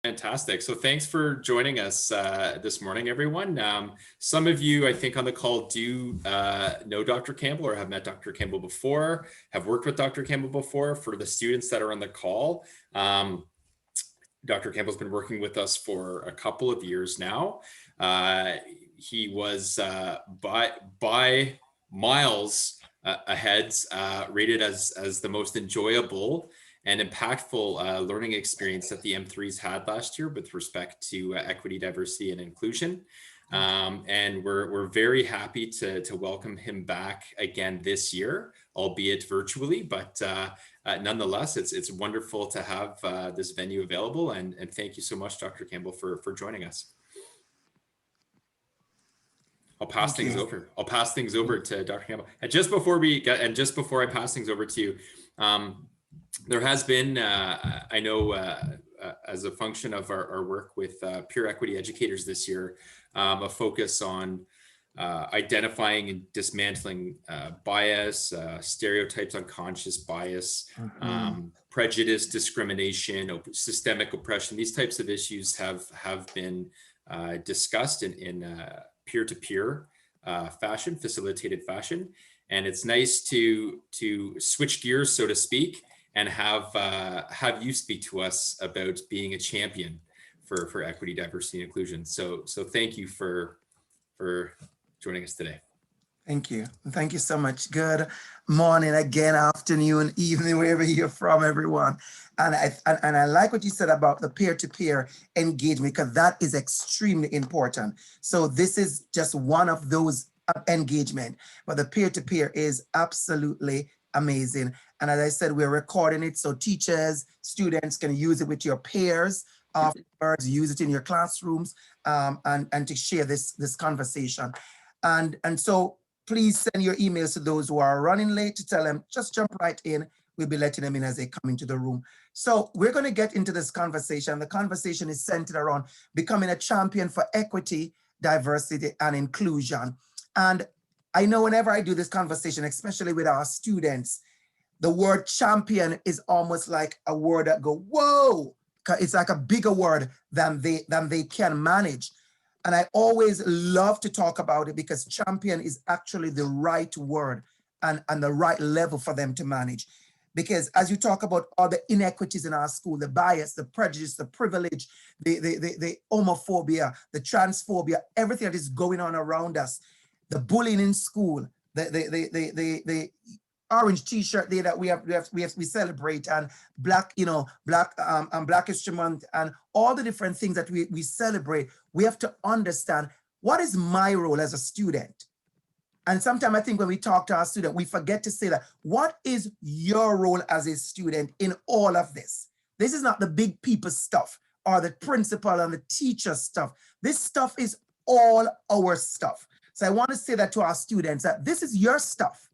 Fantastic. So thanks for joining us this morning, everyone. Some of you, I think, on the call do know Dr. Campbell or have met Dr. Campbell before, have worked with Dr. Campbell before. For the students that are on the call, Dr. Campbell's been working with us for a couple of years now. He was by miles ahead rated as the most enjoyable and impactful learning experience that the M3s had last year with respect to equity, diversity, and inclusion. And we're very happy to welcome him back again this year, albeit virtually, but nonetheless, it's wonderful to have this venue available. And thank you so much, Dr. Campbell, for joining us. I'll pass things over to Dr. Campbell. And just before I pass things over to you, there has been, I know, as a function of our work with peer equity educators this year, a focus on identifying and dismantling bias, stereotypes, unconscious bias, prejudice, discrimination, systemic oppression. These types of issues have been discussed in peer-to-peer fashion, facilitated fashion. And it's nice to switch gears, so to speak, and have you speak to us about being a champion for equity, diversity, and inclusion. So thank you for joining us today. Thank you. Thank you so much. Good morning again, afternoon, evening, wherever you're from, everyone. And I like what you said about the peer-to-peer engagement, because that is extremely important. So this is just one of those engagement, but the peer-to-peer is absolutely amazing. And as I said, we're recording it so teachers, students can use it with your peers, afterwards, use it in your classrooms, and to share this conversation. And so please send your emails to those who are running late to tell them, just jump right in. We'll be letting them in as they come into the room. So we're going to get into this conversation. The conversation is centered around becoming a champion for equity, diversity, and inclusion. And I know whenever I do this conversation, especially with our students, the word champion is almost like a word that go, whoa, it's like a bigger word than they can manage. And I always love to talk about it because champion is actually the right word and the right level for them to manage. Because as you talk about all the inequities in our school, the bias, the prejudice, the privilege, the homophobia, the transphobia, everything that is going on around us, the bullying in school, the orange T-shirt day that we celebrate, and Black History Month, and all the different things that we celebrate, we have to understand what is my role as a student. And sometimes I think when we talk to our student, we forget to say that, what is your role as a student in all of this? This is not the big people stuff or the principal and the teacher stuff. This stuff is all our stuff. So I want to say that to our students, that this is your stuff.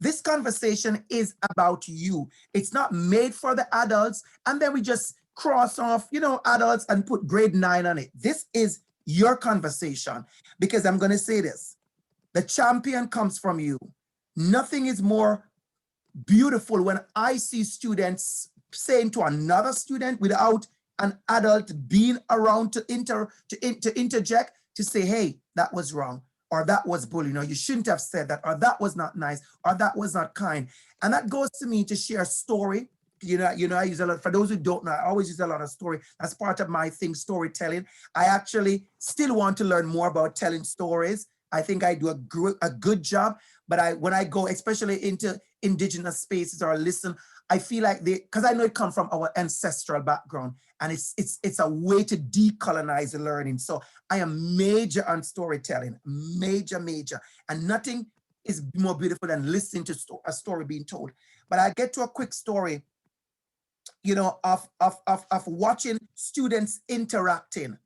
This conversation is about you. It's not made for the adults, and then we just cross off, adults and put grade 9 on it. This is your conversation, because I'm going to say this. The champion comes from you. Nothing is more beautiful when I see students saying to another student without an adult being around to interject, to say, hey, that was wrong, or that was bullying, or you shouldn't have said that, or that was not nice, or that was not kind. And that goes to me to share a story. I use a lot, for those who don't know, I always use a lot of story. That's part of my thing, storytelling. I actually still want to learn more about telling stories. I think I do a good job, but when I go, especially into indigenous spaces or listen, I feel like because I know it comes from our ancestral background, and it's a way to decolonize the learning. So I am major on storytelling, major. And nothing is more beautiful than listening to a story being told. But I get to a quick story, of watching students interacting,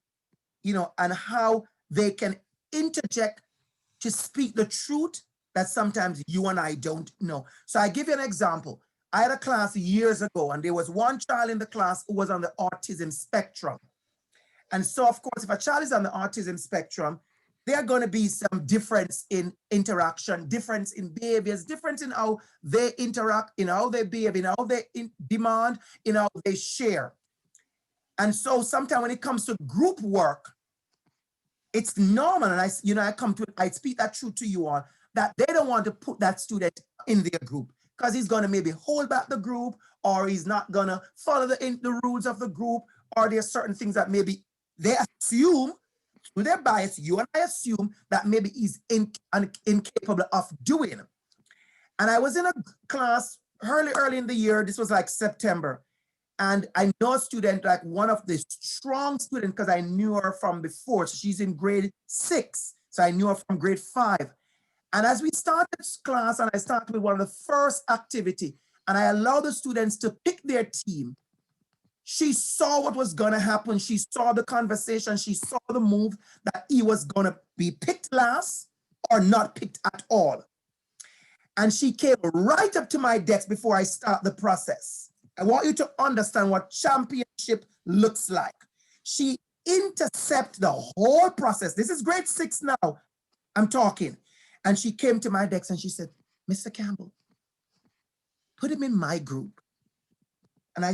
and how they can interject to speak the truth that sometimes you and I don't know. So I give you an example. I had a class years ago, and there was one child in the class who was on the autism spectrum. And so, of course, if a child is on the autism spectrum, there are going to be some difference in interaction, difference in behaviors, difference in how they interact, in how they behave, in how they demand, in how they share. And so sometimes when it comes to group work, it's normal, and I speak that truth to you all, that they don't want to put that student in their group because he's going to maybe hold back the group, or he's not going to follow the rules of the group, or there are certain things that maybe they assume, with their bias, you and I assume that maybe he's incapable of doing. And I was in a class early in the year, this was like September, and I know a student, like one of the strong students, because I knew her from before. So she's in grade 6. So I knew her from grade 5. And as we started class, and I started with one of the first activity, and I allowed the students to pick their team, she saw what was going to happen. She saw the conversation. She saw the move that he was going to be picked last or not picked at all. And she came right up to my desk before I start the process. I want you to understand what championship looks like. She intercepted the whole process. This is grade 6 now, I'm talking. And she came to my desk and she said, Mr. Campbell, put him in my group. And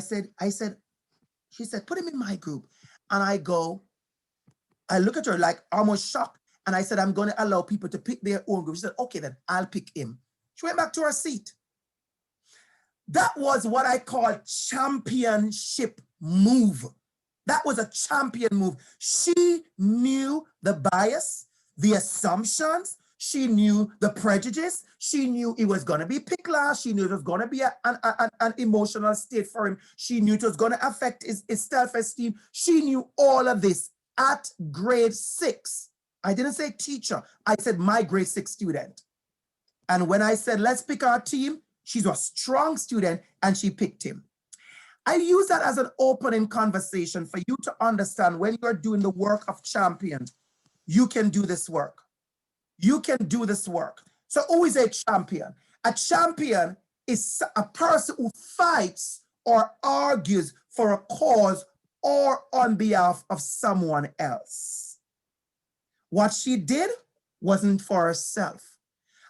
she said, put him in my group. And I look at her like almost shocked. And I said, I'm going to allow people to pick their own group. She said, okay, then I'll pick him. She went back to her seat. That was what I call championship move. That was a champion move. She knew the bias, the assumptions. She knew the prejudice. She knew it was going to be picked last. She knew it was going to be an emotional state for him. She knew it was going to affect his self-esteem. She knew all of this at grade 6. I didn't say teacher. I said my grade 6 student. And when I said, let's pick our team, she's a strong student and she picked him. I use that as an opening conversation for you to understand when you're doing the work of champion, you can do this work. You can do this work. So who is a champion? A champion is a person who fights or argues for a cause or on behalf of someone else. What she did wasn't for herself.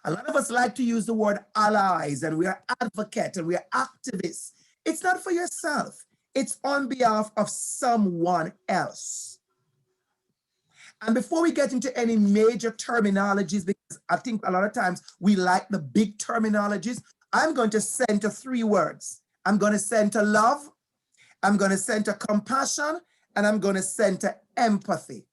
A lot of us like to use the word allies, and we are advocates and we are activists. It's not for yourself. It's on behalf of someone else. And before we get into any major terminologies, because I think a lot of times we like the big terminologies, I'm going to center 3 words. I'm going to center love, I'm going to center compassion, and I'm going to center empathy.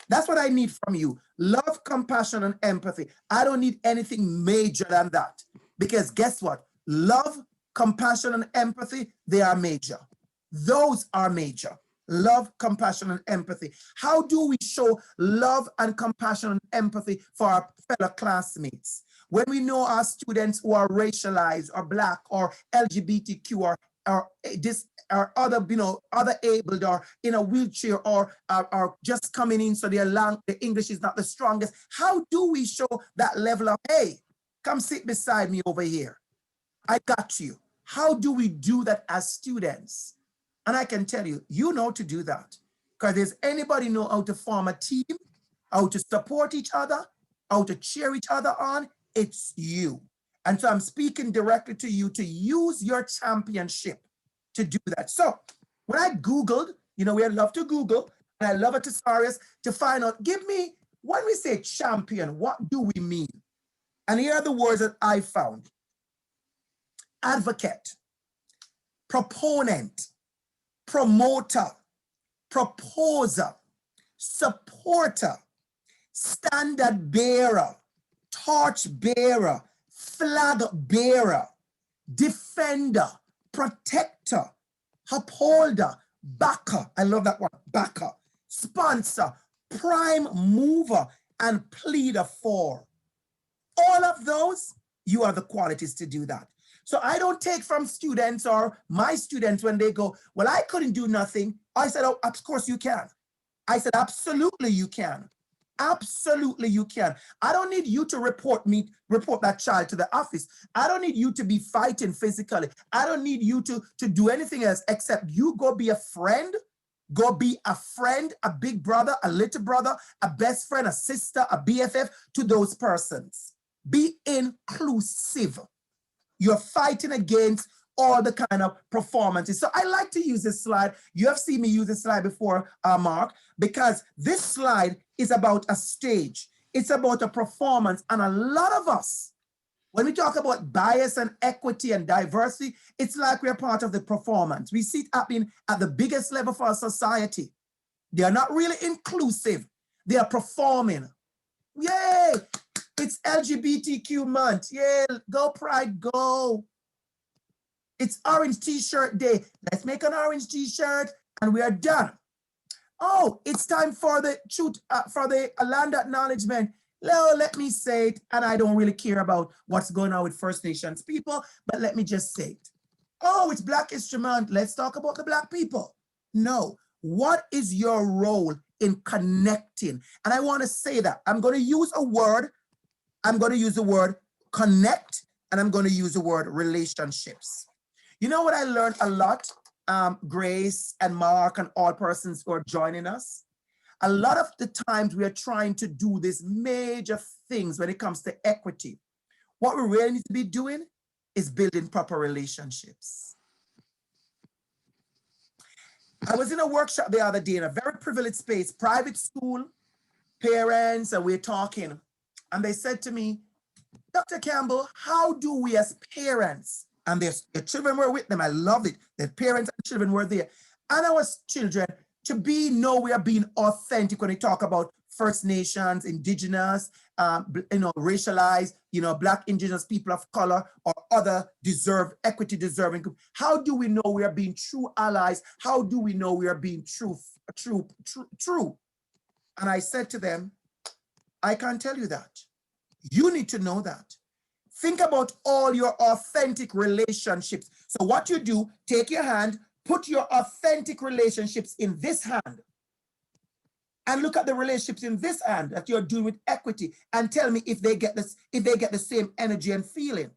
That's what I need from you. Love, compassion, and empathy. I don't need anything major than that. Because guess what? Love, compassion, and empathy, they are major. Those are major. Love, compassion, and empathy. How do we show love and compassion and empathy for our fellow classmates? When we know our students who are racialized or Black or LGBTQ or other abled or in a wheelchair or just coming in, so the English is not the strongest. How do we show that level of, hey, come sit beside me over here. I got you. How do we do that as students? And I can tell you, you know to do that. Because does anybody know how to form a team, how to support each other, how to cheer each other on? It's you. And so I'm speaking directly to you to use your championship to do that. So when I Googled, we love to Google, and I love a thesaurus to find out, give me, when we say champion, what do we mean? And here are the words that I found. Advocate, proponent, promoter, proposer, supporter, standard bearer, torch bearer, flag bearer, defender, protector, upholder, backer, I love that one, backer, sponsor, prime mover, and pleader for. All of those, you are the qualities to do that. So I don't take from students or my students when they go, well, I couldn't do nothing. I said, oh, of course you can. I said, absolutely you can. Absolutely you can. I don't need you to report that child to the office. I don't need you to be fighting physically. I don't need you to do anything else except you go be a friend. Go be a friend, a big brother, a little brother, a best friend, a sister, a BFF to those persons. Be inclusive. You're fighting against all the kind of performances. So I like to use this slide. You have seen me use this slide before, Mark, because this slide is about a stage. It's about a performance. And a lot of us, when we talk about bias and equity and diversity, it's like we're part of the performance. We see it happening at the biggest level for our society. They are not really inclusive. They are performing. Yay! It's LGBTQ month. Yay! Go Pride, go. It's Orange T-shirt day. Let's make an orange T-shirt and we are done. Oh, it's time for the land acknowledgement. No, let me say it, and I don't really care about what's going on with First Nations people, but let me just say it. Oh, it's Black History Month. Let's talk about the Black people. No. What is your role in connecting? And I want to say that. I'm going to use a word. I'm going to use the word connect, and I'm going to use the word relationships. You know what I learned a lot, Grace and Mark and all persons who are joining us? A lot of the times we are trying to do these major things when it comes to equity. What we really need to be doing is building proper relationships. I was in a workshop the other day in a very privileged space, private school, parents, and we're talking. And they said to me, Dr. Campbell, how do we as parents, and their children were with them, I loved it, their parents and children were there. And our children, know we are being authentic when we talk about First Nations, Indigenous, racialized, Black, Indigenous, people of color, or other equity deserving group. How do we know we are being true allies? How do we know we are being true? And I said to them, I can't tell you that. You need to know that. Think about all your authentic relationships. So what you do, take your hand, put your authentic relationships in this hand, and look at the relationships in this hand that you're doing with equity, and tell me if they get the same energy and feeling.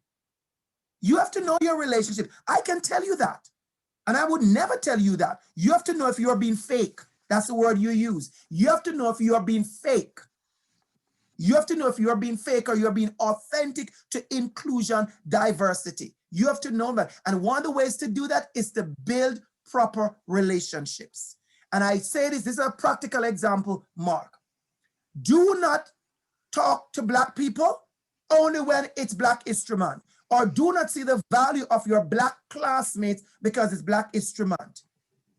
You have to know your relationship. I can tell you that, and I would never tell you that. You have to know if you're being fake. That's the word you use. You have to know if you are being fake. You have to know if you are being fake or you're being authentic to inclusion, diversity. You have to know that. And one of the ways to do that is to build proper relationships. And I say this is a practical example, Mark. Do not talk to Black people only when it's Black History Month, or do not see the value of your Black classmates because it's Black History Month.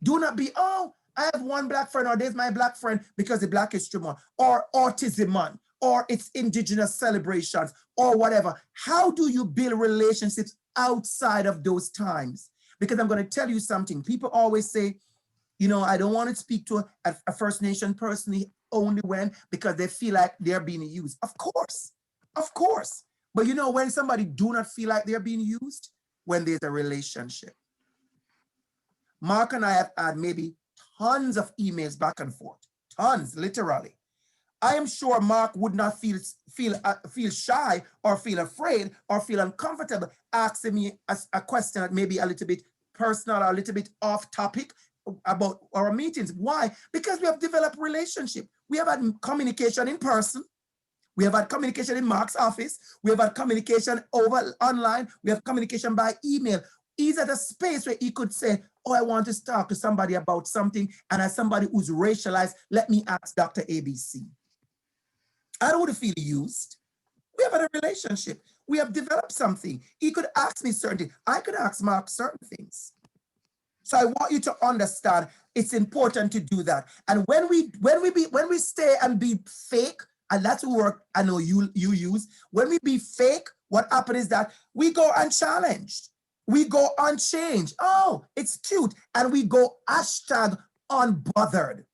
Do not be, oh, I have one Black friend, or there's my Black friend because it's Black History Month, or Autism Month, or it's Indigenous celebrations, or whatever. How do you build relationships outside of those times? Because I'm going to tell you something. People always say, I don't want to speak to a First Nation person only because they feel like they're being used. Of course. But when somebody do not feel like they're being used, when there's a relationship. Mark and I have had maybe tons of emails back and forth, tons, literally. I am sure Mark would not feel shy or feel afraid or feel uncomfortable asking me a question that may be a little bit personal or a little bit off topic about our meetings. Why? Because we have developed relationship. We have had communication in person. We have had communication in Mark's office. We have had communication over online. We have communication by email. He's at a space where he could say, oh, I want to talk to somebody about something. And as somebody who's racialized, let me ask DR.ABC. I don't want to feel used. We have had a relationship. We have developed something. He could ask me certain things. I could ask Mark certain things. So I want you to understand it's important to do that. And when we stay and be fake, and that's the word I know you use, when we be fake, what happens is that we go unchallenged. We go unchanged. Oh, it's cute. And we go #unbothered.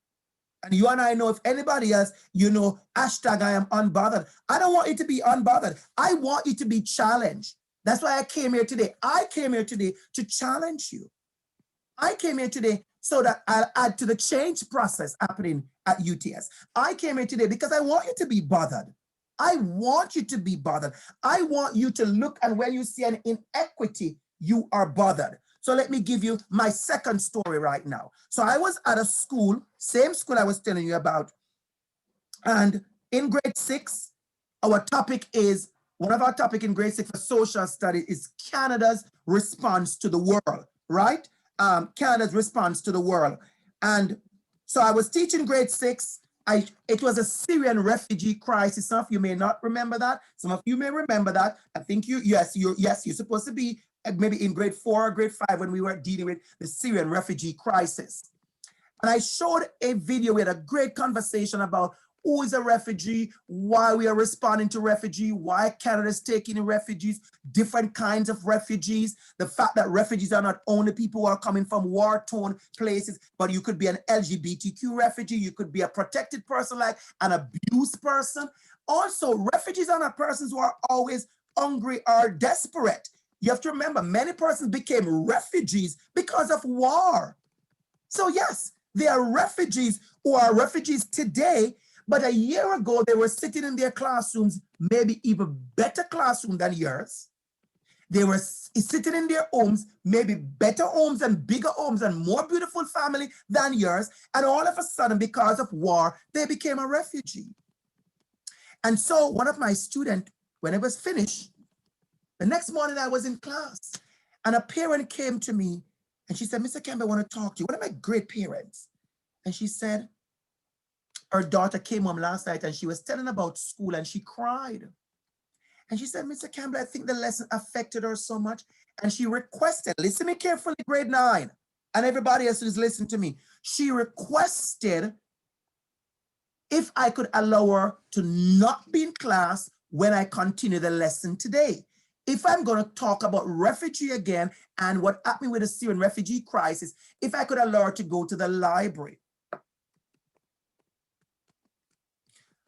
And you and I know, if anybody else, hashtag I am unbothered. I don't want you to be unbothered. I want you to be challenged. That's why I came here today. I came here today to challenge you. I came here today so that I'll add to the change process happening at UTS. I came here today because I want you to be bothered. I want you to be bothered. I want you to look, and when you see an inequity, you are bothered. So let me give you my second story right now. So I was at a school, same school I was telling you about, and in grade 6, our topic is one of our topic in grade 6 for social studies is Canada's response to the world, right? Canada's response to the world. And so I was teaching grade 6. It was a Syrian refugee crisis. Some of you may not remember that. Some of you may remember that. I think you're supposed to be maybe in grade 4 or grade 5 when we were dealing with the Syrian refugee crisis. And I showed a video with a great conversation about who is a refugee, why we are responding to refugee, why Canada is taking in refugees, different kinds of refugees, the fact that refugees are not only people who are coming from war-torn places, but you could be an LGBTQ refugee, you could be a protected person like an abused person. Also, refugees are not persons who are always hungry or desperate. You have to remember, many persons became refugees because of war. So yes, there are refugees who are refugees today, but a year ago, they were sitting in their classrooms, maybe even better classroom than yours. They were sitting in their homes, maybe better homes and bigger homes and more beautiful family than yours. And all of a sudden, because of war, they became a refugee. And so one of my students, when I was finished, the next morning I was in class and a parent came to me and she said, Mr. Campbell, I want to talk to you. One of my great parents. And she said, her daughter came home last night and she was telling about school and she cried. And she said, Mr. Campbell, I think the lesson affected her so much. And she requested, listen to me carefully, grade 9, and everybody else who's listening to me. She requested if I could allow her to not be in class when I continue the lesson today. If I'm going to talk about refugee again and what happened with the Syrian refugee crisis, if I could allow her to go to the library.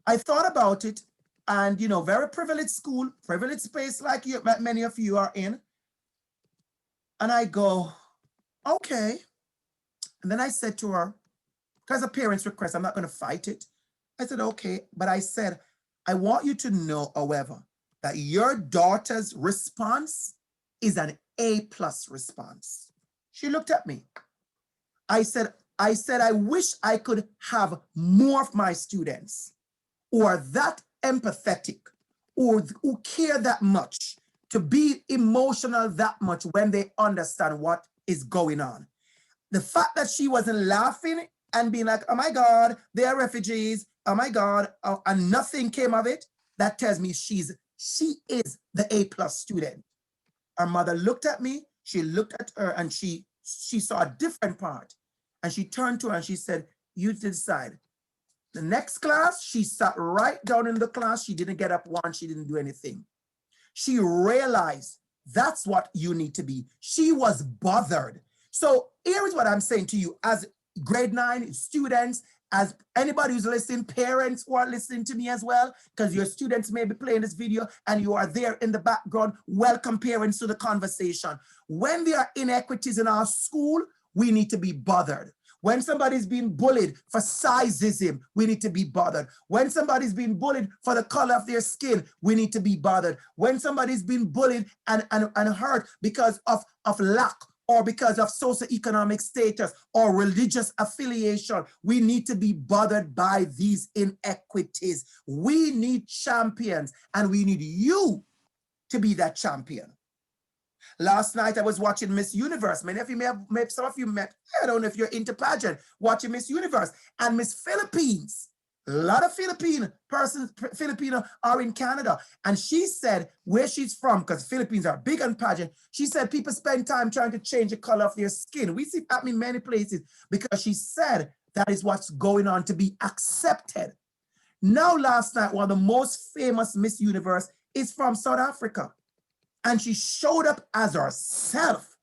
I thought about it, and very privileged school, privileged space like many of you are in. And I go, okay. And then I said to her, because a parent's request, I'm not going to fight it. I said, okay. But I said, I want you to know, however, that your daughter's response is an A+ response. She looked at me. I said, I wish I could have more of my students who are that empathetic or who care that much to be emotional that much when they understand what is going on. The fact that she wasn't laughing and being like, oh my God, they are refugees, oh my God, and nothing came of it, that tells me she is the A+ student. Her mother looked at me, she looked at her, and she saw a different part. And she turned to her and she said, you decide. The next class, she sat right down in the class. She didn't get up once. She didn't do anything. She realized that's what you need to be. She was bothered. So here is what I'm saying to you as grade 9 students, as anybody who's listening, parents who are listening to me as well, because your students may be playing this video and you are there in the background. Welcome parents to the conversation. When there are inequities in our school, we need to be bothered. When somebody's being bullied for sizeism, we need to be bothered. When somebody's being bullied for the color of their skin, we need to be bothered. When somebody's being bullied and hurt because of lack or because of socioeconomic status or religious affiliation, we need to be bothered by these inequities. We need champions, and we need you to be that champion. Last night, I was watching Miss Universe. Many of you some of you met, I don't know if you're into pageant, watching Miss Universe and Miss Philippines. A lot of Filipino are in Canada. And she said where she's from, because Philippines are big on pageant, she said people spend time trying to change the color of their skin. We see that in many places because she said that is what's going on to be accepted. Now, last night, one of the most famous Miss Universe is from South Africa. And she showed up as herself.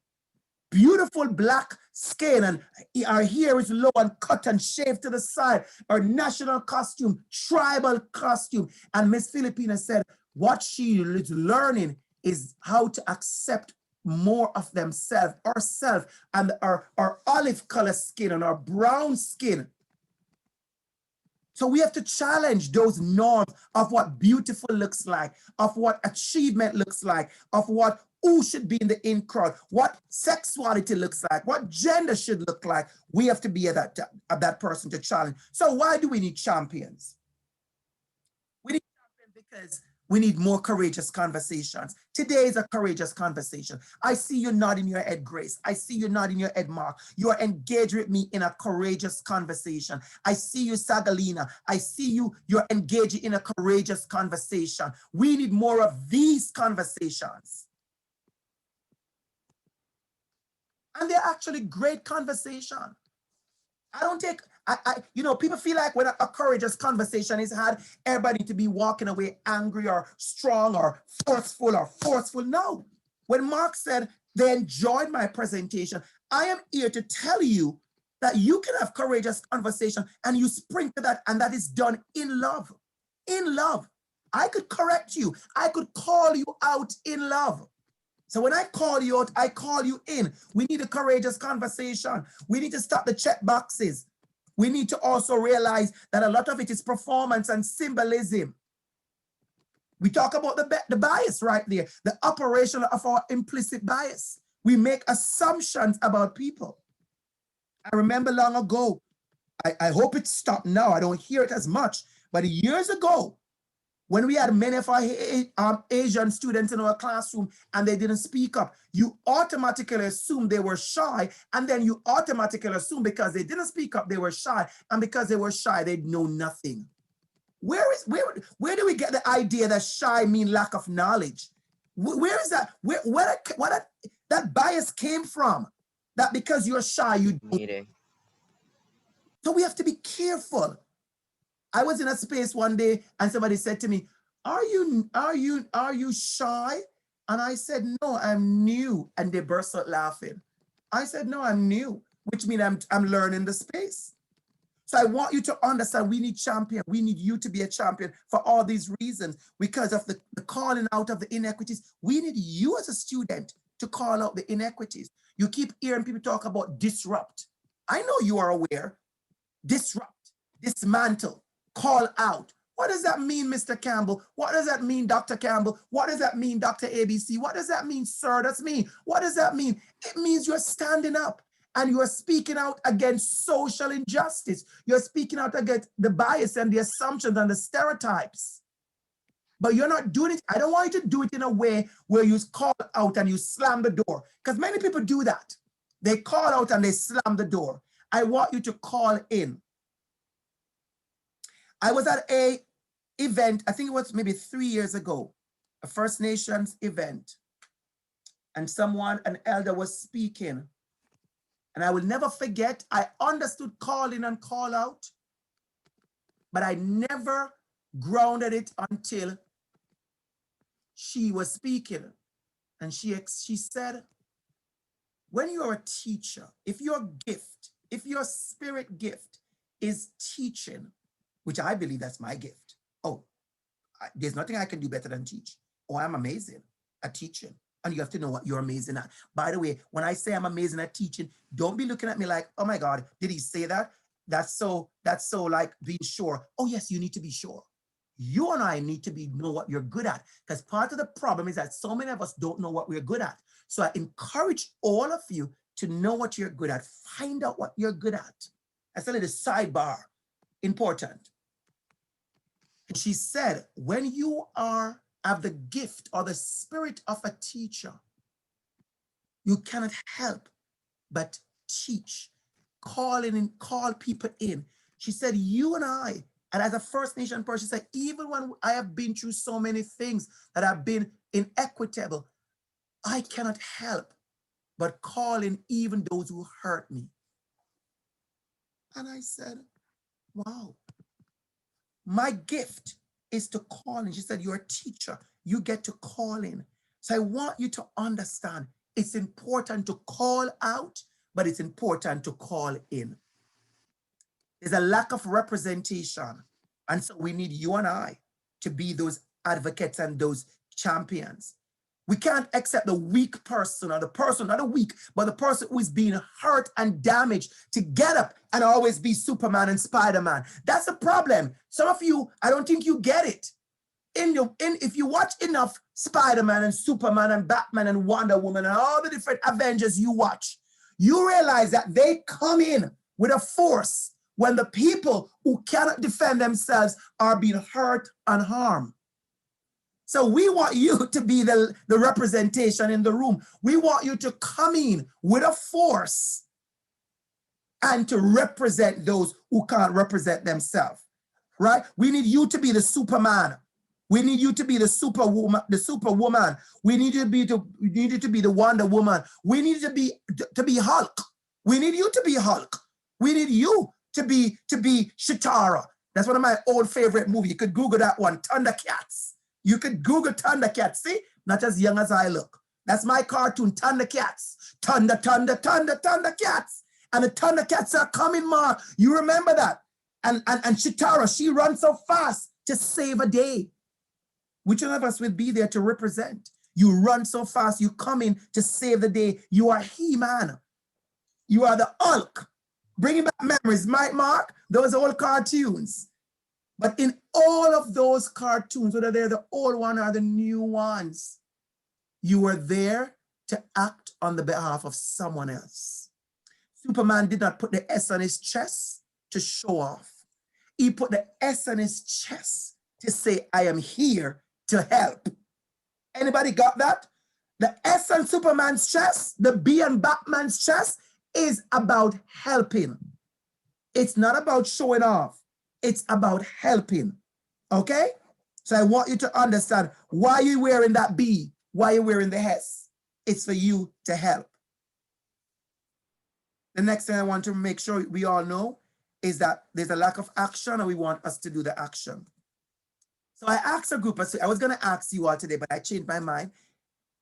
Beautiful black skin, and her hair is low and cut and shaved to the side. Her national costume, tribal costume. And Miss Filipina said what she is learning is how to accept more of themselves, herself, and her olive color skin and her brown skin. So we have to challenge those norms of what beautiful looks like, of what achievement looks like, of who should be in the in crowd, what sexuality looks like, what gender should look like. We have to be that person to challenge. So why do we need champions? We need champions because We need more courageous conversations. Today is a courageous conversation. I see you nodding your head, Grace. I see you nodding your head, Mark. You are engaged with me in a courageous conversation. I see you, Sagalina. I see you. You're engaging in a courageous conversation. We need more of these conversations. And they're actually great conversation. I don't take, you know, people feel like when a courageous conversation is had, everybody to be walking away angry or strong or forceful. No. When Mark said they enjoyed my presentation, I am here to tell you that you can have courageous conversation and you sprinkle that, and that is done in love. In love. I could correct you. I could call you out in love. So when I call you out, I call you in. We need a courageous conversation. We need to stop the check boxes. We need to also realize that a lot of it is performance and symbolism. We talk about the bias right there, the operation of our implicit bias. We make assumptions about people. I remember long ago, I hope it stopped now. I don't hear it as much, but years ago, when we had many of our Asian students in our classroom and they didn't speak up, you automatically assume they were shy, and then you automatically assume because they didn't speak up, they were shy, and because they were shy, they know nothing. Where do we get the idea that shy mean lack of knowledge? Where is that? Where that bias came from? That because you're shy, you don't. So we have to be careful. I was in a space one day and somebody said to me, are you shy? And I said, no, I'm new. And they burst out laughing. I said, no, I'm new, which means I'm learning the space. So I want you to understand we need champion. We need you to be a champion for all these reasons. Because of the calling out of the inequities, we need you as a student to call out the inequities. You keep hearing people talk about disrupt. I know you are aware. Disrupt, dismantle, call out. What does that mean, Mr. Campbell? What does that mean, Dr. Campbell? What does that mean, Dr. ABC? What does that mean, sir? That's me. What does that mean? It means you're standing up and you are speaking out against social injustice. You're speaking out against the bias and the assumptions and the stereotypes. But you're not doing it. I don't want you to do it in a way where you call out and you slam the door, because many people do that. They call out and they slam the door. I want you to call in. I was at a event, I think it was maybe 3 years ago, a First Nations event, and an elder was speaking. And I will never forget, I understood call in and call out, but I never grounded it until she was speaking. And she said, when you're a teacher, if your gift, if your spirit gift is teaching, which I believe that's my gift. Oh, there's nothing I can do better than teach. Oh, I'm amazing at teaching. And you have to know what you're amazing at. By the way, when I say I'm amazing at teaching, don't be looking at me like, oh my God, did he say that? That's so like being sure. Oh yes, you need to be sure. You and I need to know what you're good at, because part of the problem is that so many of us don't know what we're good at. So I encourage all of you to know what you're good at. Find out what you're good at. That's a little sidebar, important. And she said, when you have the gift or the spirit of a teacher, you cannot help but teach, call people in. She said, you and I, and as a First Nation person, she said, even when I have been through so many things that have been inequitable, I cannot help but call in even those who hurt me. And I said, wow. My gift is to call in. She said, you're a teacher. You get to call in. So I want you to understand it's important to call out, but it's important to call in. There's a lack of representation. And so we need you and I to be those advocates and those champions. We can't accept the weak person, or the person, not the weak, but the person who is being hurt and damaged to get up and always be Superman and Spider-Man. That's the problem. Some of you, I don't think you get it. If you watch enough Spider-Man and Superman and Batman and Wonder Woman and all the different Avengers you watch, you realize that they come in with a force when the people who cannot defend themselves are being hurt and harmed. So we want you to be the representation in the room. We want you to come in with a force and to represent those who can't represent themselves, right? We need you to be the Superman. We need you to be the Superwoman. We need you to be the Wonder Woman. We need you to be Hulk. We need you to be Hulk. We need you to be Chitara. That's one of my old favorite movies. You could Google that one, Thundercats. You could Google Thundercats. See, not as young as I look. That's my cartoon, Thundercats. Thundercats. And the Thundercats are coming, Mark. You remember that? And Chitara, she runs so fast to save a day. Which one of us will be there to represent? You run so fast, you come in to save the day. You are He-Man. You are the Hulk. Bringing back memories, Mike, Mark, those old cartoons. But in all of those cartoons, whether they're the old one or the new ones, you were there to act on the behalf of someone else. Superman did not put the S on his chest to show off. He put the S on his chest to say, I am here to help. Anybody got that? The S on Superman's chest, the B on Batman's chest is about helping. It's not about showing off. It's about helping, okay? So I want you to understand why you're wearing that B, why you're wearing the S. It's for you to help. The next thing I want to make sure we all know is that there's a lack of action and we want us to do the action. So I asked a group, I was gonna ask you all today, but I changed my mind.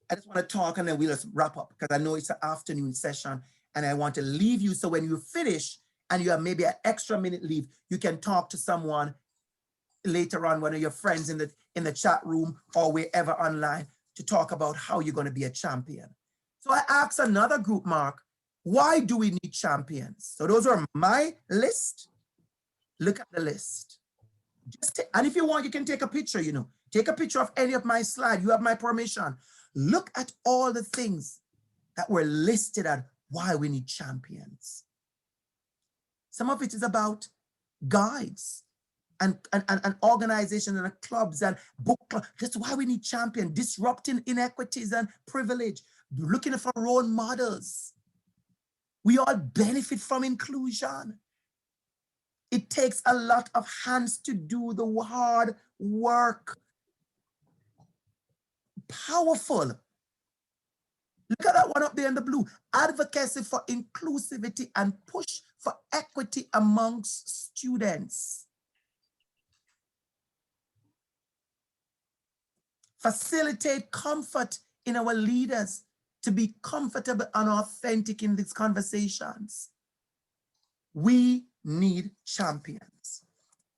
I just want to talk and then we'll just wrap up because I know it's an afternoon session and I want to leave you so when you finish and you have maybe an extra minute leave, you can talk to someone later on, one of your friends in the chat room or wherever online to talk about how you're going to be a champion. So I asked another group, Mark, why do we need champions? So those are my list. Look at the list. And if you want, you can take a picture, take a picture of any of my slides. You have my permission. Look at all the things that were listed at why we need champions. Some of it is about guides and organizations and clubs and book clubs. That's why we need champions, disrupting inequities and privilege, looking for role models. We all benefit from inclusion. It takes a lot of hands to do the hard work. Powerful. Look at that one up there in the blue. Advocacy for inclusivity and push for equity amongst students. Facilitate comfort in our leaders to be comfortable and authentic in these conversations. We need champions.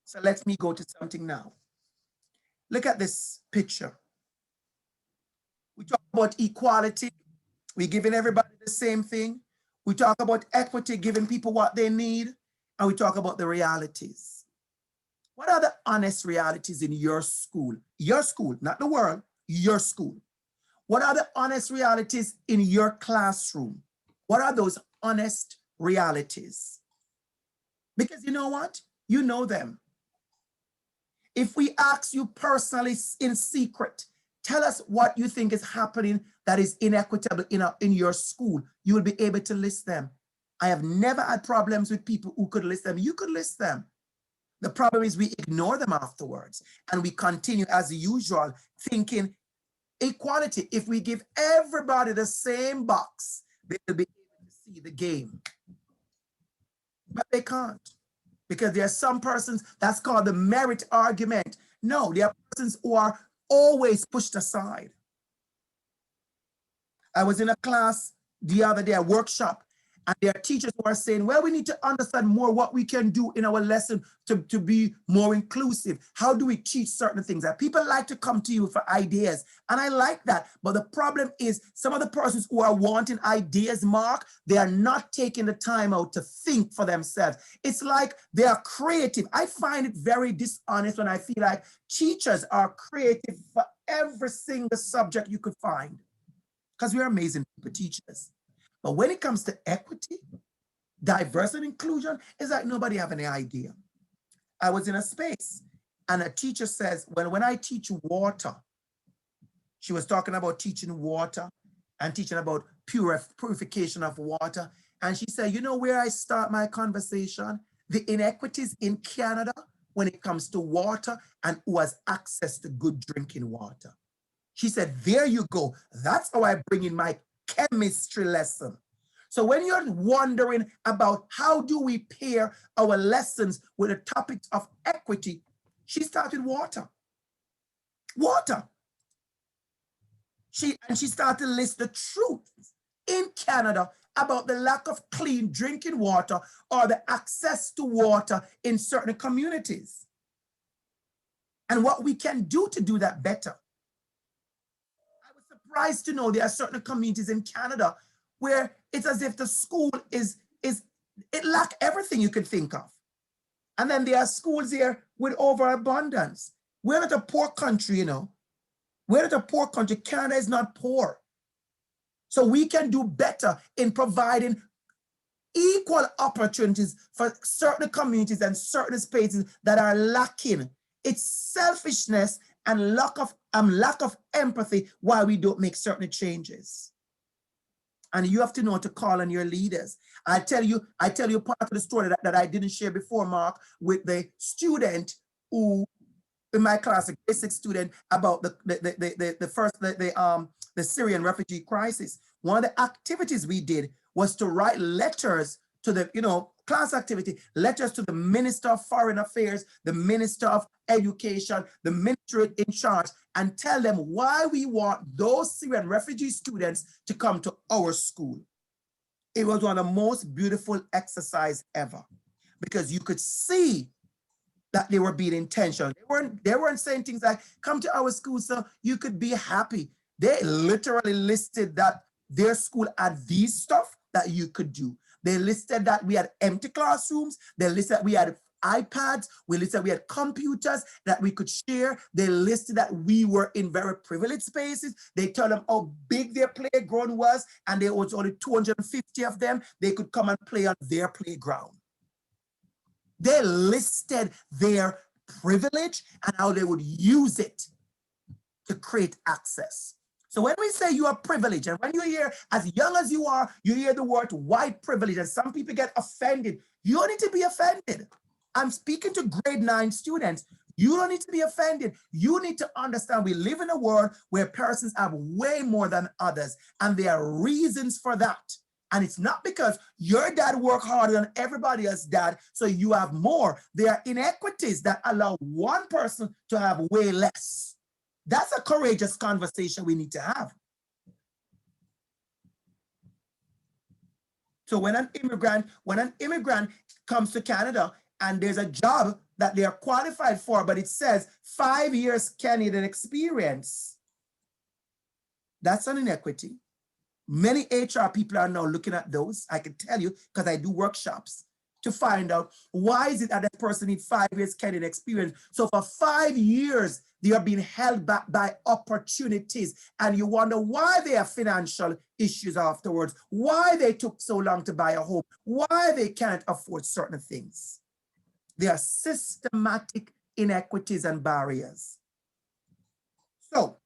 So let me go to something now. Look at this picture. We talk about equality. We're giving everybody the same thing. We talk about equity, giving people what they need. And we talk about the realities. What are the honest realities in your school? Your school, not the world, your school. What are the honest realities in your classroom? What are those honest realities? Because you know what? You know them. If we ask you personally in secret, tell us what you think is happening that is inequitable in your school, you will be able to list them. I have never had problems with people who could list them. You could list them. The problem is we ignore them afterwards and we continue as usual thinking equality. If we give everybody the same box, they will be able to see the game. But they can't, because there are some persons, that's called the merit argument. No, there are persons who are always pushed aside. I was in a class the other day, a workshop, and there are teachers who are saying, well, we need to understand more what we can do in our lesson to be more inclusive. How do we teach certain things? And people like to come to you for ideas, and I like that. But the problem is some of the persons who are wanting ideas, Mark, they are not taking the time out to think for themselves. It's like they are creative. I find it very dishonest when I feel like teachers are creative for every single subject you could find, because we're amazing people, teachers. But when it comes to equity, diversity, and inclusion, it's like nobody have any idea. I was in a space and a teacher says, well, when I teach water, She was talking about teaching water and teaching about purification of water. And she said, you know where I start my conversation? The inequities in Canada when it comes to water and who has access to good drinking water. She said, there you go. That's how I bring in my chemistry lesson. So when you're wondering about how do we pair our lessons with the topics of equity, she started water. Water. She started to list the truth in Canada about the lack of clean drinking water or the access to water in certain communities and what we can do to do that better. I was surprised to know there are certain communities in Canada where it's as if the school it lacks everything you could think of. And then there are schools here with overabundance. We're not a poor country, you know. We're not a poor country. Canada is not poor. So we can do better in providing equal opportunities for certain communities and certain spaces that are lacking. It's selfishness and lack of empathy why we don't make certain changes. And you have to know to call on your leaders. I tell you part of the story that I didn't share before, Mark, with the student who in my class, a grade 6 student, about the Syrian refugee crisis. One of the activities we did was to write letters to the, class activity, letters to the Minister of Foreign Affairs, the Minister of Education, the minister in charge, and tell them why we want those Syrian refugee students to come to our school. It was one of the most beautiful exercises ever, because you could see that they were being intentional. They weren't saying things like, come to our school so you could be happy. They literally listed that their school had these stuff that you could do. They listed that we had empty classrooms. They listed that we had iPads. We listed that we had computers that we could share. They listed that we were in very privileged spaces. They told them how big their playground was, and there was only 250 of them. They could come and play on their playground. They listed their privilege and how they would use it to create access. So when we say you are privileged, and when you hear, as young as you are, you hear the word white privilege, and some people get offended. You don't need to be offended. I'm speaking to grade 9 students. You don't need to be offended. You need to understand we live in a world where persons have way more than others, and there are reasons for that. And it's not because your dad worked harder than everybody else's dad, so you have more. There are inequities that allow one person to have way less. That's a courageous conversation we need to have. So when an immigrant comes to Canada and there's a job that they are qualified for, but it says 5 years Canadian experience, that's an inequity. Many HR people are now looking at those. I can tell you, because I do workshops, to find out why is it that that person needs 5 years Canadian experience. So for 5 years, they are being held back by opportunities. And you wonder why they have financial issues afterwards, why they took so long to buy a home, why they can't afford certain things. There are systematic inequities and barriers. So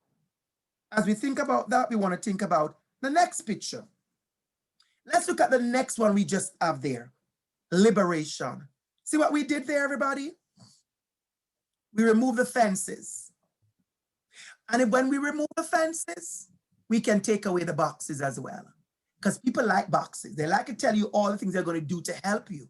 as we think about that, we want to think about the next picture. Let's look at the next one we just have there. Liberation. See what we did there, everybody? We remove the fences. And when we remove the fences, we can take away the boxes as well. Because people like boxes. They like to tell you all the things they're going to do to help you.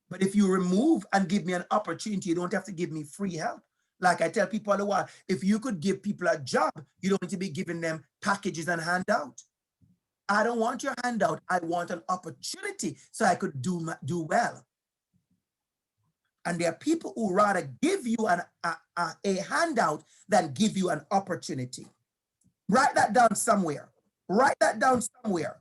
But if you remove and give me an opportunity, you don't have to give me free help. Like I tell people all the while, if you could give people a job, you don't need to be giving them packages and handout. I don't want your handout. I want an opportunity so I could do well. And there are people who rather give you a handout than give you an opportunity. Write that down somewhere. Write that down somewhere.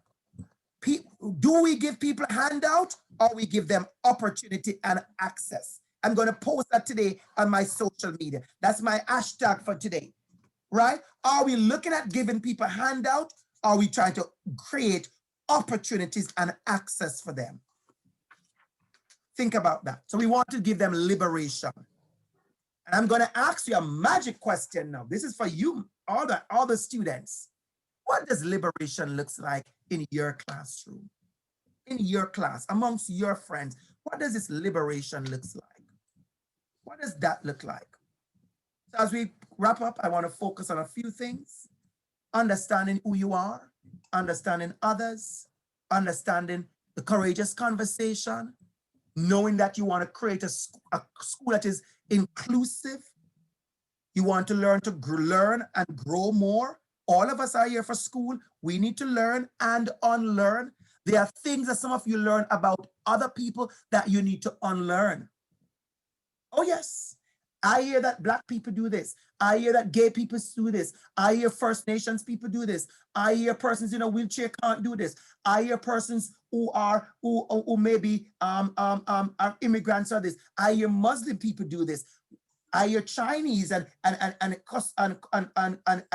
Do we give people a handout or we give them opportunity and access? I'm going to post that today on my social media. That's my hashtag for today, right? Are we looking at giving people a handout? Or are we trying to create opportunities and access for them? Think about that. So we want to give them liberation. And I'm going to ask you a magic question now. This is for you, all the students. What does liberation looks like in your classroom? In your class, amongst your friends, what does this liberation looks like? What does that look like? So as we wrap up, I want to focus on a few things. Understanding who you are, understanding others, understanding the courageous conversation, knowing that you want to create a school that is inclusive. You want to learn and grow more. All of us are here for school. We need to learn and unlearn. There are things that some of you learn about other people that you need to unlearn. Oh, yes. I hear that Black people do this. I hear that gay people do this. I hear First Nations people do this. I hear persons in a wheelchair can't do this. I hear persons who maybe are immigrants or this. I hear Muslim people do this. I hear Chinese and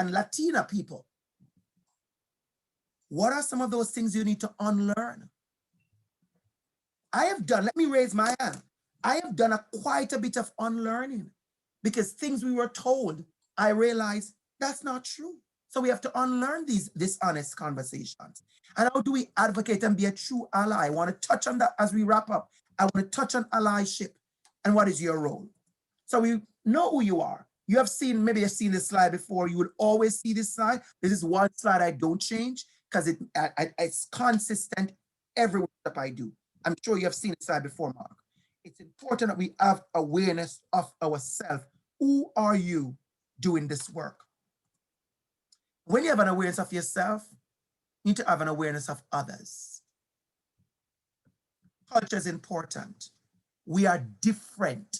Latina people. What are some of those things you need to unlearn? I have done, let me raise my hand. I have done quite a bit of unlearning because things we were told, I realized that's not true. So we have to unlearn these dishonest conversations. And how do we advocate and be a true ally? I want to touch on that as we wrap up. I want to touch on allyship and what is your role. So we know who you are. You have seen, maybe you've seen this slide before. You would always see this slide. This is one slide I don't change because it's consistent every step I do. I'm sure you have seen this slide before, Mark. It's important that we have awareness of ourselves. Who are you doing this work? When you have an awareness of yourself, you need to have an awareness of others. Culture is important. We are different.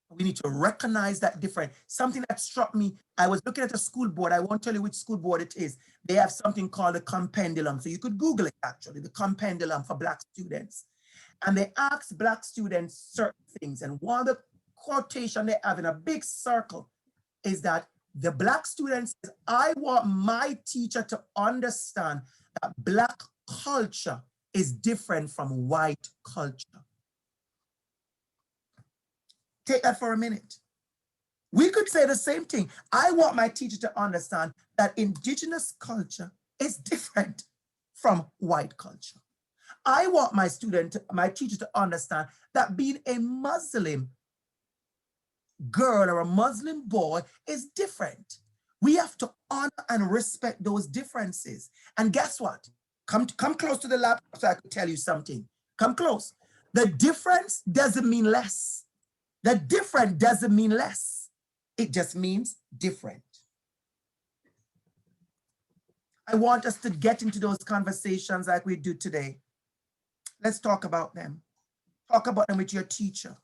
We need to recognize that different. Something that struck me, I was looking at a school board. I won't tell you which school board it is. They have something called the Campbell. So you could Google it actually, the Campbell for Black students. And they ask Black students certain things. And one of the quotation they have in a big circle is that the Black students says, I want my teacher to understand that Black culture is different from white culture. Take that for a minute. We could say the same thing. I want my teacher to understand that indigenous culture is different from white culture. I want my teacher to understand that being a Muslim girl or a Muslim boy is different. We have to honor and respect those differences. And guess what? Come close to the laptop so I could tell you something. Come close. The difference doesn't mean less. The different doesn't mean less. It just means different. I want us to get into those conversations like we do today. Let's talk about them. Talk about them with your teacher.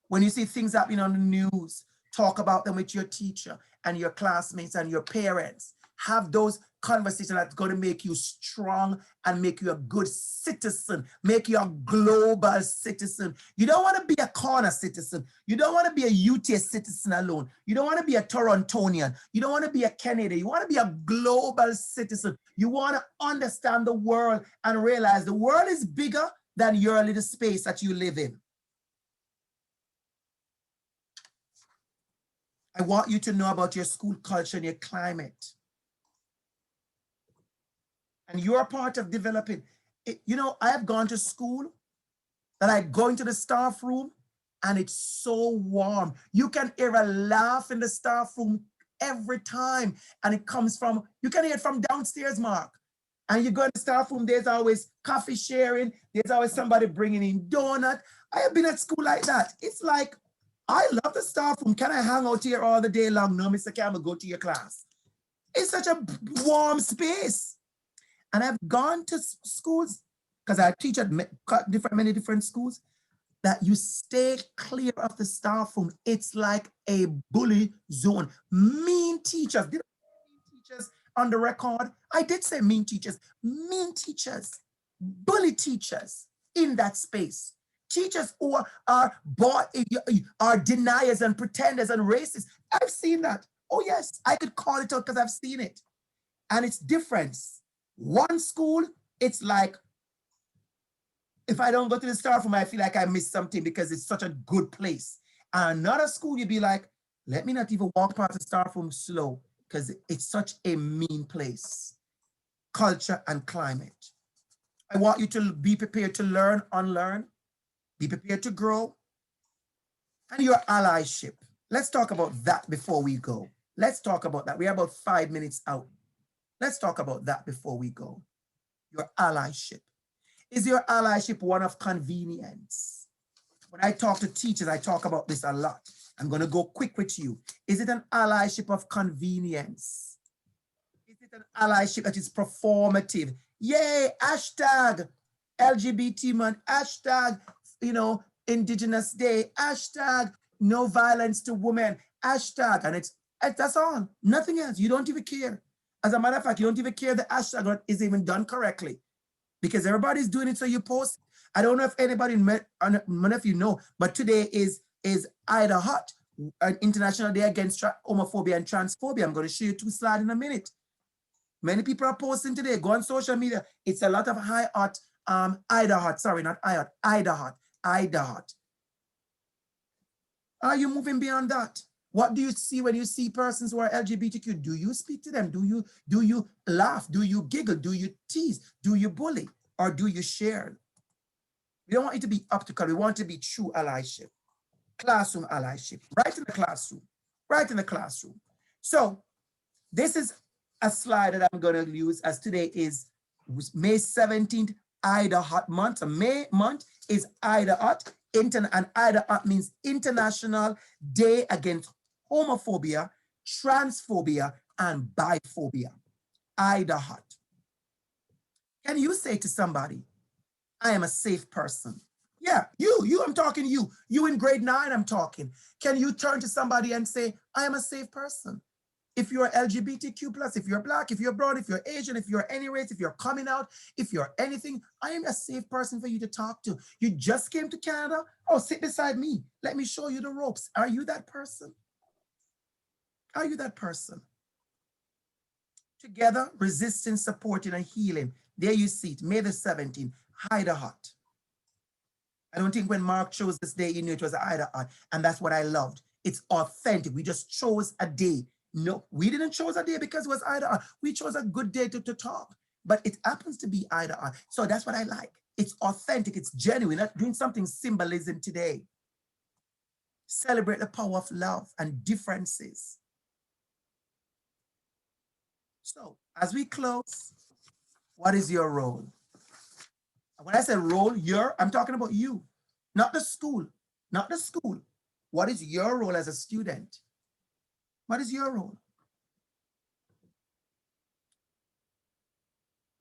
When you see things happening on the news, talk about them with your teacher and your classmates and your parents. Have those conversations that's going to make you strong and make you a good citizen, make you a global citizen. You don't want to be a corner citizen. You don't want to be a UTA citizen alone. You don't want to be a Torontonian. You don't want to be a Canadian. You want to be a global citizen. You want to understand the world and realize the world is bigger than your little space that you live in. I want you to know about your school culture and your climate. And you're part of developing it. You know, I have gone to school that I go into the staff room and it's so warm. You can hear a laugh in the staff room every time. And it comes from, you can hear it from downstairs, Mark. And you go in the staff room, there's always coffee sharing. There's always somebody bringing in donut. I have been at school like that. It's like, I love the staff room. Can I hang out here all the day long? No, Mr. Campbell, go to your class. It's such a warm space. And I've gone to schools, because I teach at many different schools, that you stay clear of the staff room. It's like a bully zone. Mean teachers. Did I say mean teachers on the record? I did say mean teachers. Mean teachers, bully teachers in that space. Teachers who are deniers and pretenders and racists. I've seen that. Oh yes, I could call it out because I've seen it. And it's different. One school, it's like, if I don't go to the staff room, I feel like I missed something because it's such a good place. Another school, you'd be like, let me not even walk past the staff room slow because it's such a mean place. Culture and climate. I want you to be prepared to learn, unlearn, be prepared to grow, and your allyship. Let's talk about that before we go. Let's talk about that. We're about 5 minutes out. Let's talk about that before we go. Your allyship. Is your allyship one of convenience? When I talk to teachers, I talk about this a lot. I'm going to go quick with you. Is it an allyship of convenience? Is it an allyship that is performative? Yay, hashtag LGBT month, hashtag, Indigenous Day, hashtag no violence to women, hashtag, and that's all, nothing else. You don't even care. As a matter of fact, you don't even care the hashtag is even done correctly because everybody's doing it, so you post. I don't know if anybody, none of you know, but today is Ida Hot, an International Day Against Homophobia and Transphobia. I'm going to show you 2 slides in a minute. Many people are posting today. Go on social media. It's a lot of high hot, Ida Hot. Sorry, not I hot. Ida Hot. Ida Hot. Are you moving beyond that? What do you see when you see persons who are LGBTQ? Do you speak to them? Do you laugh? Do you giggle? Do you tease? Do you bully? Or do you share? We don't want it to be optical. We want it to be true allyship. Classroom allyship. Right in the classroom. Right in the classroom. So this is a slide that I'm going to use as today is May 17th, Ida Hot month. So May month is Ida Hot. And Ida Hot means International Day Against Homophobia, Transphobia, and Biphobia. Ida Hot. Can you say to somebody, I am a safe person? Yeah, you, I'm talking to you. You in grade 9, I'm talking. Can you turn to somebody and say, I am a safe person? If you're LGBTQ+, if you're Black, if you're brown, if you're Asian, if you're any race, if you're coming out, if you're anything, I am a safe person for you to talk to. You just came to Canada? Oh, sit beside me. Let me show you the ropes. Are you that person? Are you that person? Together, resisting, supporting, and healing. There you see it, May the 17th, Ida Hot. I don't think when Mark chose this day, he knew it was Ida Hot, and that's what I loved. It's authentic. We just chose a day. No, we didn't choose a day because it was Ida Hot. We chose a good day to talk, but it happens to be Ida Hot. So that's what I like. It's authentic. It's genuine. Not doing something symbolism today. Celebrate the power of love and differences. So as we close, what is your role? When I say role, I'm talking about you, not the school, not the school. What is your role as a student? What is your role?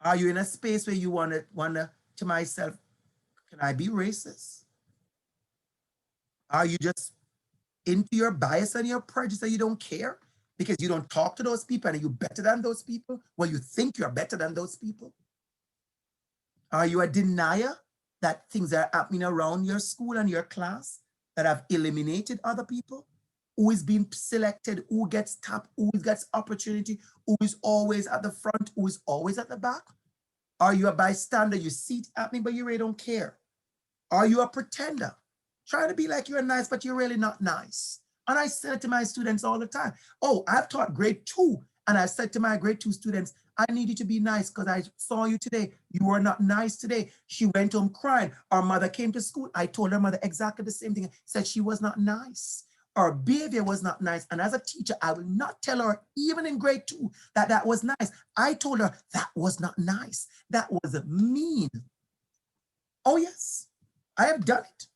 Are you in a space where you want to myself, can I be racist? Are you just into your bias and your prejudice and you don't care because you don't talk to those people and are you better than those people? Well, you think you're better than those people? Are you a denier that things are happening around your school and your class that have eliminated other people? Who is being selected, who gets tapped, who gets opportunity, who is always at the front, who is always at the back? Are you a bystander? You see it happening, but you really don't care. Are you a pretender? Trying to be like you're nice, but you're really not nice. And I say it to my students all the time. Oh, I've taught grade 2, and I said to my grade 2 students, I need you to be nice because I saw you today. You were not nice today. She went home crying. Our mother came to school. I told her mother exactly the same thing. Said she was not nice. Her behavior was not nice. And as a teacher, I will not tell her, even in grade 2, that was nice. I told her that was not nice. That was mean. Oh, yes, I have done it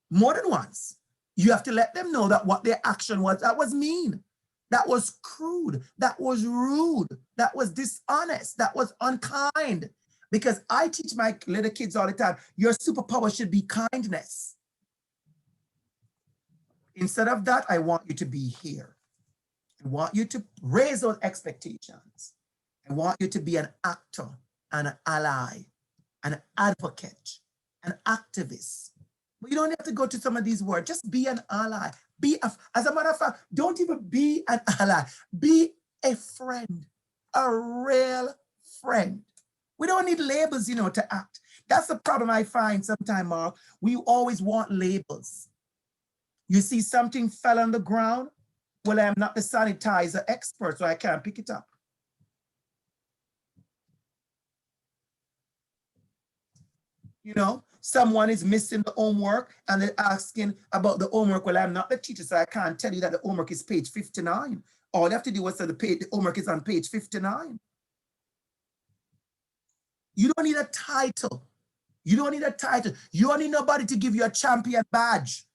more than once. You have to let them know that what their action was, that was mean. That was crude. That was rude. That was dishonest. That was unkind. Because I teach my little kids all the time, your superpower should be kindness. Instead of that, I want you to be here. I want you to raise those expectations. I want you to be an actor, an ally, an advocate, an activist. But you don't have to go to some of these words. Just be an ally. As a matter of fact, don't even be an ally. Be a friend, a real friend. We don't need labels, to act. That's the problem I find sometimes, Mark. We always want labels. You see something fell on the ground? Well, I'm not the sanitizer expert, so I can't pick it up. You know, someone is missing the homework and they're asking about the homework. Well, I'm not the teacher, so I can't tell you that the homework is page 59. All you have to do is say the homework is on page 59. You don't need a title. You don't need a title. You don't need nobody to give you a champion badge.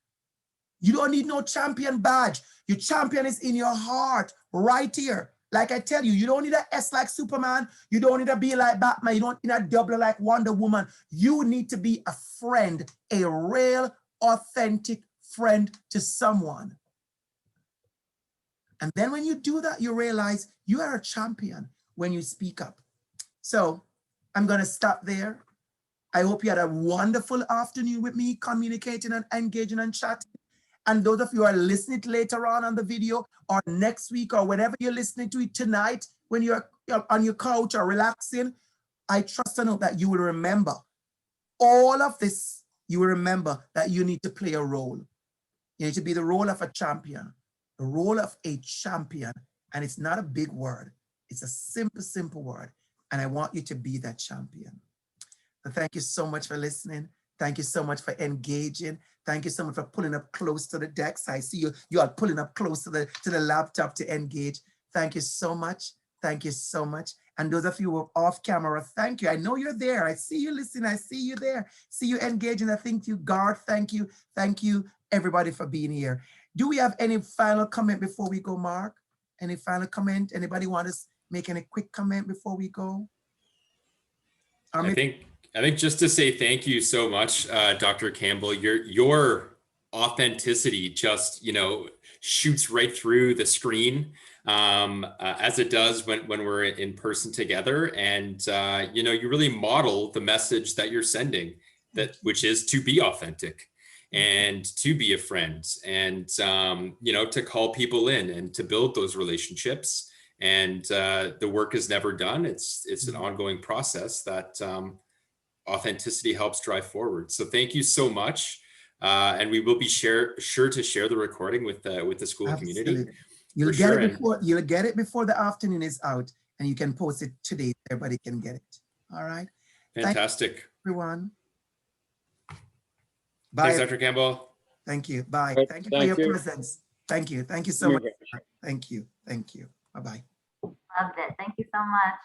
You don't need no champion badge. Your champion is in your heart right here. Like I tell you, you don't need an S like Superman. You don't need to be like Batman. You don't need a double like Wonder Woman. You need to be a friend, a real, authentic friend to someone. And then when you do that, you realize you are a champion when you speak up. So I'm going to stop there. I hope you had a wonderful afternoon with me, communicating and engaging and chatting. And those of you who are listening later on the video or next week or whenever you're listening to it tonight, when you're on your couch or relaxing, I trust and hope that you will remember all of this. You will remember that you need to play a role. You need to be the role of a champion, the role of a champion. And it's not a big word. It's a simple, simple word. And I want you to be that champion. So thank you so much for listening. Thank you so much for engaging. Thank you so much for pulling up close to the decks. I see you are pulling up close to the laptop to engage. Thank you so much. Thank you so much. And those of you who are off camera, thank you. I know you're there. I see you listening. I see you there. See you engaging. I thank you, Garth. Thank you. Thank you, everybody, for being here. Do we have any final comment before we go, Mark? Any final comment? Anybody want to make any quick comment before we go? I think just to say thank you so much, Dr. Campbell. Your authenticity just, shoots right through the screen as it does when we're in person together. And, you really model the message that you're sending, which is to be authentic and to be a friend and, to call people in and to build those relationships. And the work is never done. It's an ongoing process that authenticity helps drive forward. So thank you so much. And we will be sure to share the recording with the school community. You'll get it before the afternoon is out, and you can post it today. Everybody can get it. All right. Fantastic. Thank you, everyone. Bye. Thanks, Dr. Campbell. Thank you. Bye. Thank you for your presence. Thank you. Thank you so much. Thank you. Thank you. Bye-bye. Loved it. Thank you so much.